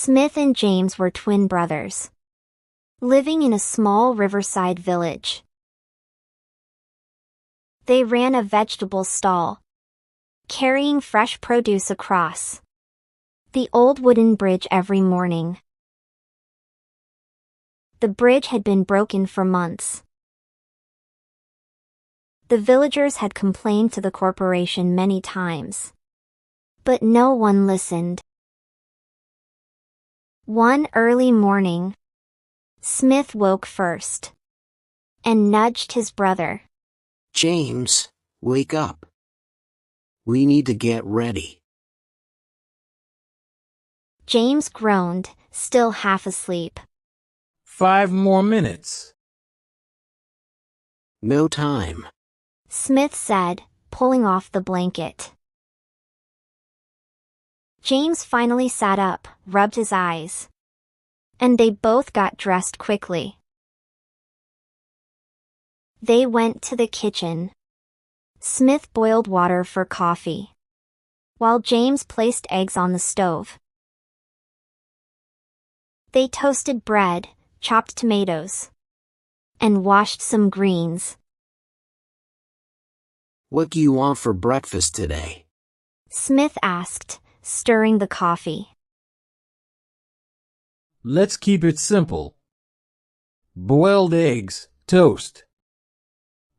Smith and James were twin brothers, living in a small riverside village. They ran a vegetable stall, carrying fresh produce across the old wooden bridge every morning. The bridge had been broken for months. The villagers had complained to the corporation many times, but no one listened. One early morning, Smith woke first and nudged his brother. "James, wake up. We need to get ready." James groaned, still half asleep. 5 more minutes. "No time." Smith said, pulling off the blanket. James finally sat up, rubbed his eyes, and they both got dressed quickly. They went to the kitchen. Smith boiled water for coffee, while James placed eggs on the stove. They toasted bread, chopped tomatoes, and washed some greens. "What do you want for breakfast today?" Smith asked, stirring the coffee. Let's keep it simple. Boiled eggs, toast,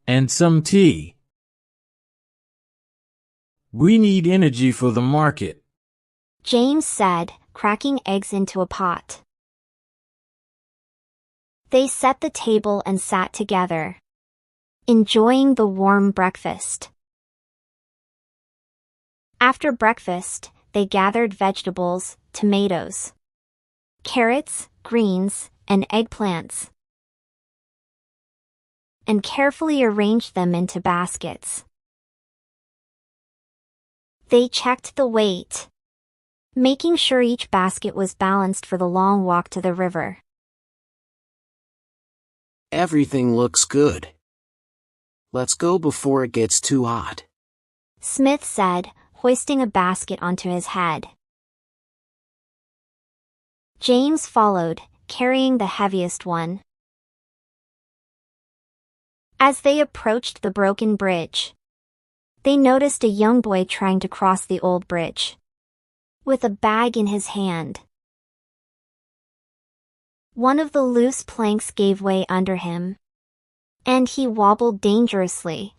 and some tea. We need energy for the market, James said, cracking eggs into a pot. They set the table and sat together, enjoying the warm breakfast. After breakfast, they gathered vegetables, tomatoes, carrots, greens, and eggplants, and carefully arranged them into baskets. They checked the weight, making sure each basket was balanced for the long walk to the river. "Everything looks good. Let's go before it gets too hot," Smith said, hoisting a basket onto his head. James followed, carrying the heaviest one. As they approached the broken bridge, they noticed a young boy trying to cross the old bridge, with a bag in his hand. One of the loose planks gave way under him, and he wobbled dangerously,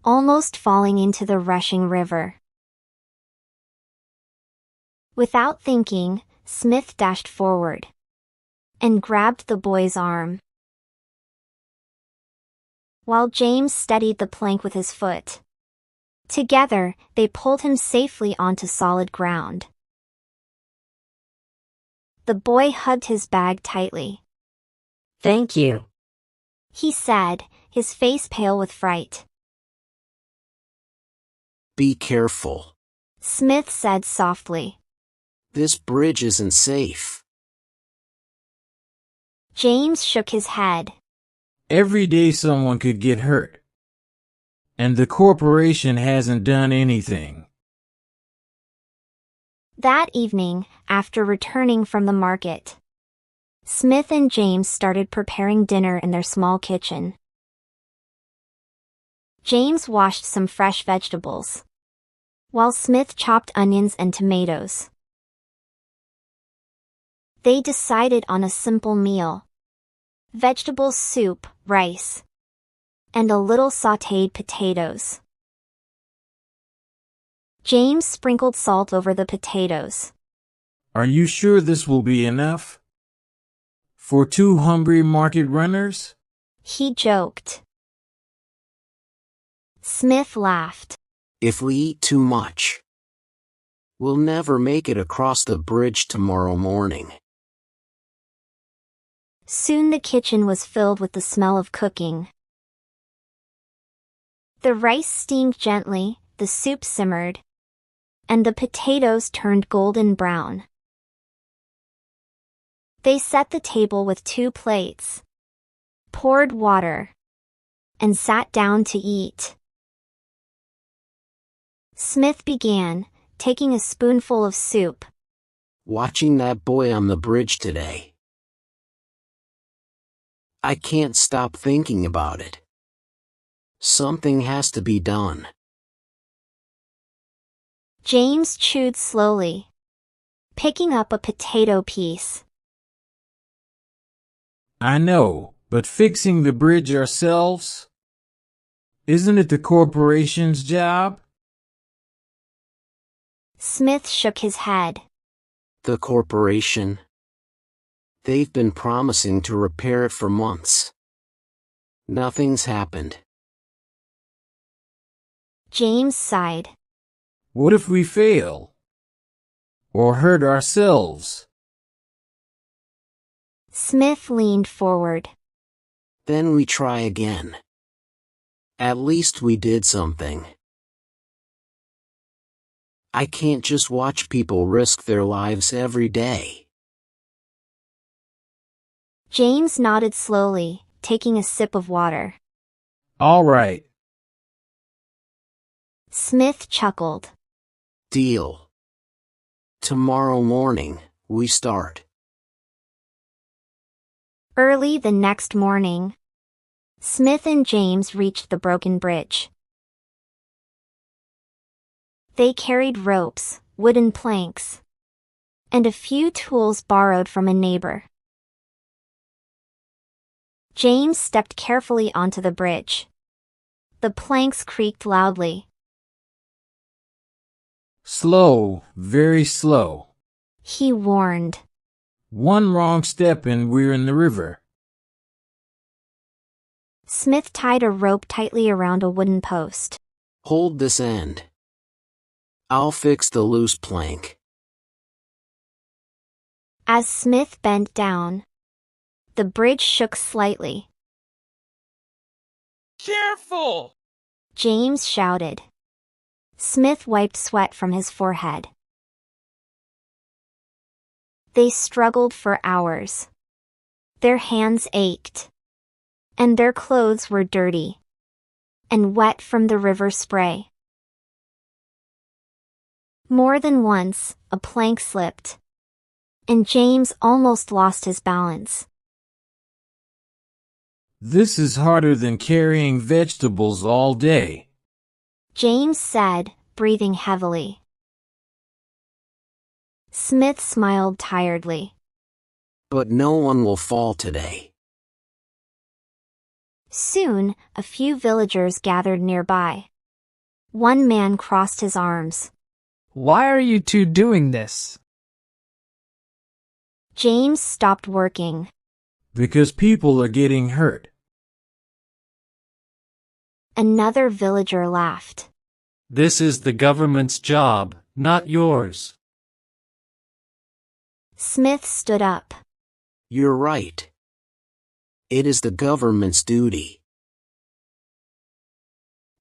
almost falling into the rushing river. Without thinking, Smith dashed forward and grabbed the boy's arm, while James steadied the plank with his foot. Together, they pulled him safely onto solid ground. The boy hugged his bag tightly. "Thank you," he said, his face pale with fright. "Be careful. Smith said softly. This bridge isn't safe." James shook his head. Every day someone could get hurt, and the corporation hasn't done anything. That evening, after returning from the market, Smith and James started preparing dinner in their small kitchen. James washed some fresh vegetables, while Smith chopped onions and tomatoes. They decided on a simple meal: vegetable soup, rice, and a little sautéed potatoes. James sprinkled salt over the potatoes. Are you sure this will be enough for 2 hungry market runners? He joked. Smith laughed. "If we eat too much, we'll never make it across the bridge tomorrow morning." Soon the kitchen was filled with the smell of cooking. The rice steamed gently, the soup simmered, and the potatoes turned golden brown. They set the table with 2 plates, poured water, and sat down to eat. Smith began, taking a spoonful of soup. Watching that boy on the bridge today. I can't stop thinking about it. Something has to be done. James chewed slowly, picking up a potato piece. I know, but fixing the bridge ourselves? Isn't it the corporation's job? Smith shook his head. The corporation. They've been promising to repair it for months. Nothing's happened. James sighed. What if we fail? Or hurt ourselves? Smith leaned forward. Then we try again. At least we did something. I can't just watch people risk their lives every day. James nodded slowly, taking a sip of water. All right. Smith chuckled. Deal. Tomorrow morning, we start. Early the next morning, Smith and James reached the broken bridge. They carried ropes, wooden planks, and a few tools borrowed from a neighbor. James stepped carefully onto the bridge. The planks creaked loudly. Slow, very slow. He warned. One wrong step and we're in the river. Smith tied a rope tightly around a wooden post. Hold this end. I'll fix the loose plank. As Smith bent down, the bridge shook slightly. Careful! James shouted. Smith wiped sweat from his forehead. They struggled for hours. Their hands ached, and their clothes were dirty and wet from the river spray. More than once, a plank slipped, and James almost lost his balance. This is harder than carrying vegetables all day. James said, breathing heavily. Smith smiled tiredly. But no one will fall today. Soon, a few villagers gathered nearby. One man crossed his arms. Why are you two doing this? James stopped working. Because people are getting hurt. Another villager laughed. This is the government's job, not yours. Smith stood up. You're right. It is the government's duty.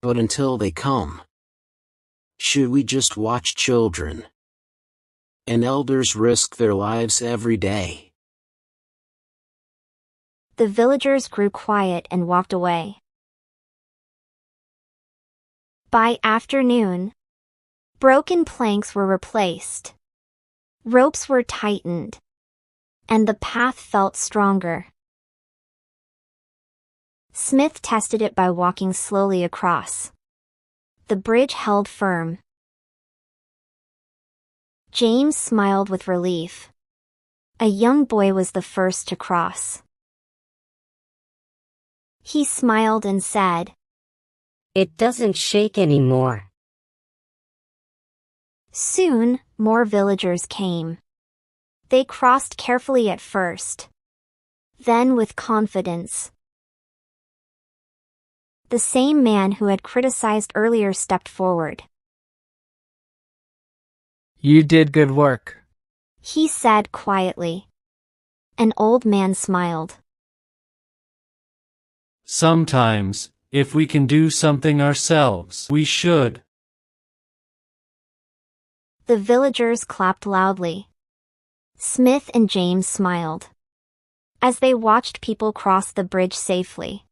But until they come, should we just watch children and elders risk their lives every day? The villagers grew quiet and walked away. By afternoon, broken planks were replaced. Ropes were tightened, and the path felt stronger. Smith tested it by walking slowly across. The bridge held firm. James smiled with relief. A young boy was the first to cross. He smiled and said, It doesn't shake anymore. Soon, more villagers came. They crossed carefully at first, then with confidence. The same man who had criticized earlier stepped forward. You did good work. He said quietly. An old man smiled. Sometimes, if we can do something ourselves, we should. The villagers clapped loudly. Smith and James smiled as they watched people cross the bridge safely.